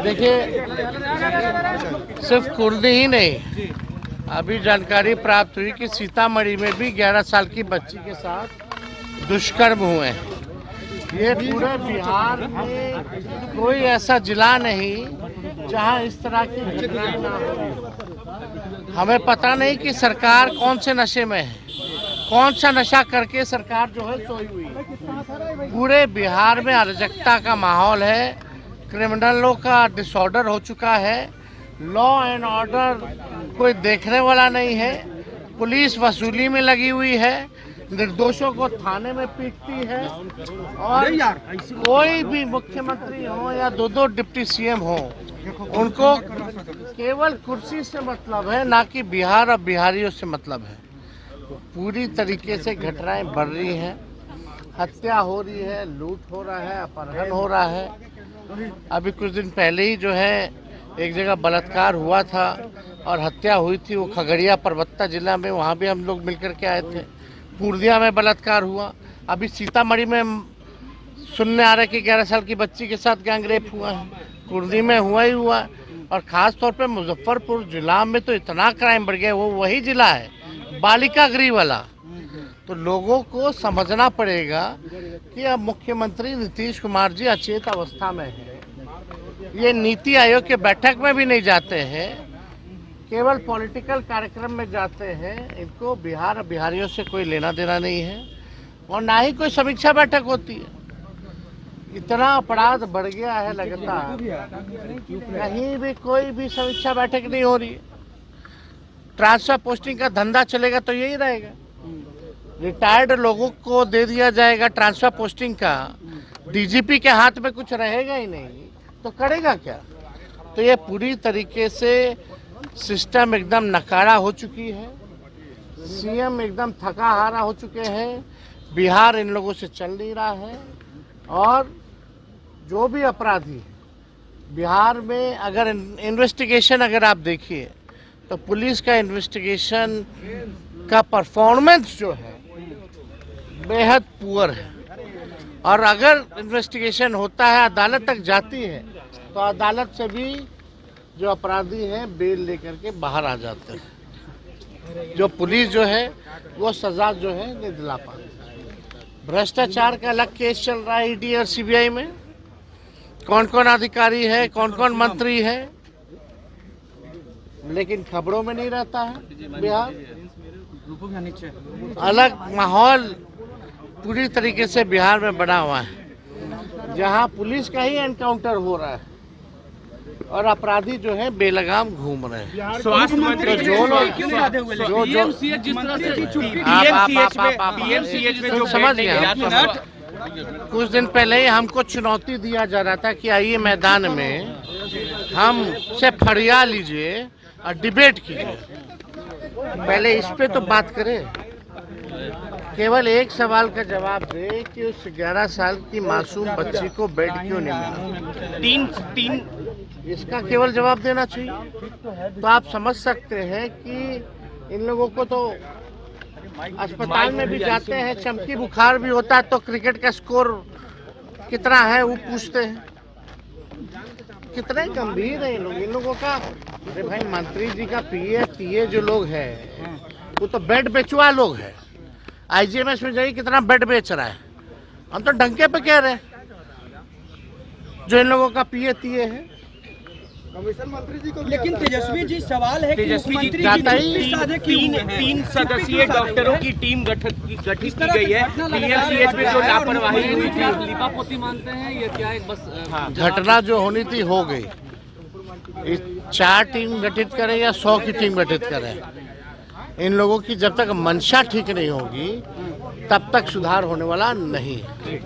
देखिए, सिर्फ कुर्दी ही नहीं, अभी जानकारी प्राप्त हुई कि सीतामढ़ी में भी 11 साल की बच्ची के साथ दुष्कर्म हुए हैं। ये पूरे बिहार में कोई ऐसा जिला नहीं जहां इस तरह की घटनाएं ना हो। हमें पता नहीं कि सरकार कौन से नशे में है, कौन सा नशा करके सरकार जो है सोई हुई है। पूरे बिहार में अराजकता का माहौल है, क्रिमिनलों का डिसऑर्डर हो चुका है, लॉ एंड ऑर्डर कोई देखने वाला नहीं है, पुलिस वसूली में लगी हुई है, निर्दोषों को थाने में पीटती है और कोई भी मुख्यमंत्री हो या दो डिप्टी सीएम हो, उनको केवल कुर्सी से मतलब है, ना कि बिहार और बिहारियों से मतलब है। पूरी तरीके से घटनाएं बढ़ रही हैं, हत्या हो रही है, लूट हो रहा है, अपहरण हो रहा है। अभी कुछ दिन पहले ही जो है एक जगह बलात्कार हुआ था और हत्या हुई थी, वो खगड़िया परबत्ता जिला में, वहाँ भी हम लोग मिलकर के आए थे। पूर्णिया में बलात्कार हुआ, अभी सीतामढ़ी में सुनने आ रहा है कि 11 साल की बच्ची के साथ गैंग रेप हुआ है, कुर्दी में हुआ ही हुआ है। और ख़ास तौर पे मुजफ्फरपुर जिला में तो इतना क्राइम बढ़ गया, वो वही जिला है बालिका गृह वाला। तो लोगों को समझना पड़ेगा कि अब मुख्यमंत्री नीतीश कुमार जी अचेत अवस्था में हैं, ये नीति आयोग के बैठक में भी नहीं जाते हैं, केवल पॉलिटिकल कार्यक्रम में जाते हैं। इनको बिहार और बिहारियों से कोई लेना देना नहीं है और ना ही कोई समीक्षा बैठक होती है। इतना अपराध बढ़ गया है लगातार, कहीं भी कोई भी समीक्षा बैठक नहीं हो रही है। ट्रांसफर पोस्टिंग का धंधा चलेगा तो यही रहेगा, रिटायर्ड लोगों को दे दिया जाएगा ट्रांसफर पोस्टिंग का, डीजीपी के हाथ में कुछ रहेगा ही नहीं, तो करेगा क्या। तो ये पूरी तरीके से सिस्टम एकदम नकारा हो चुकी है, सीएम एकदम थका हारा हो चुके हैं, बिहार इन लोगों से चल नहीं रहा है। और जो भी अपराधी बिहार में, अगर इन्वेस्टिगेशन अगर आप देखिए तो पुलिस का इन्वेस्टिगेशन का परफॉर्मेंस जो है बेहद पुअर है। और अगर इन्वेस्टिगेशन होता है, अदालत तक जाती है, तो अदालत से भी जो अपराधी हैं बेल लेकर के बाहर आ जाते हैं। जो पुलिस जो है वो सजा जो है नहीं दिला पाती। भ्रष्टाचार का अलग केस चल रहा है ईडी और सीबीआई में, कौन कौन अधिकारी है, कौन कौन मंत्री है, लेकिन खबरों में नहीं रहता है। बिहार अलग माहौल पूरी तरीके से बिहार में बना हुआ है, जहां पुलिस का ही एनकाउंटर हो रहा है और अपराधी जो है बेलगाम घूम रहे हैं। स्वास्थ्य मंत्री जो लोग समझ गए, कुछ दिन पहले ही हमको चुनौती दिया जा रहा था कि आइए मैदान में हम से फरिया लीजिए और डिबेट कीजिए। पहले इस पे तो बात करें, केवल एक सवाल का जवाब दे कि उस 11 साल की मासूम बच्ची को बेड क्यों नहीं मिला। तीन इसका केवल जवाब देना चाहिए। तो आप समझ सकते हैं कि इन लोगों को तो अस्पताल में भी जाते हैं, चमकी बुखार भी होता है तो क्रिकेट का स्कोर कितना है वो पूछते हैं। कितने गंभीर है इन लोगों का। अरे भाई, मंत्री जी का पीए जो लोग हैं वो तो बेड बेचुआ लोग हैं। आईजीएमएस में जाइए कितना बेड बेच रहा है, हम तो डंके पे कह रहे हैं। जो इन लोगों का पीए है कमीशन मंत्री जी को। लेकिन तेजस्वी जी, सवाल है कि मुख्यमंत्री जी तीन सदस्यीय डॉक्टरों की टीम गठित की गई है। पीएमसीएच में जो लापरवाही हुई थी, लीपापोती मानते हैं ये क्या है? बस घटना जो होनी थी हो गई। 4 टीम गठित करें या 100 की टीम गठित करें, इन लोगों की जब तक मंशा ठीक नहीं होगी तब तक सुधार होने वाला नहीं है।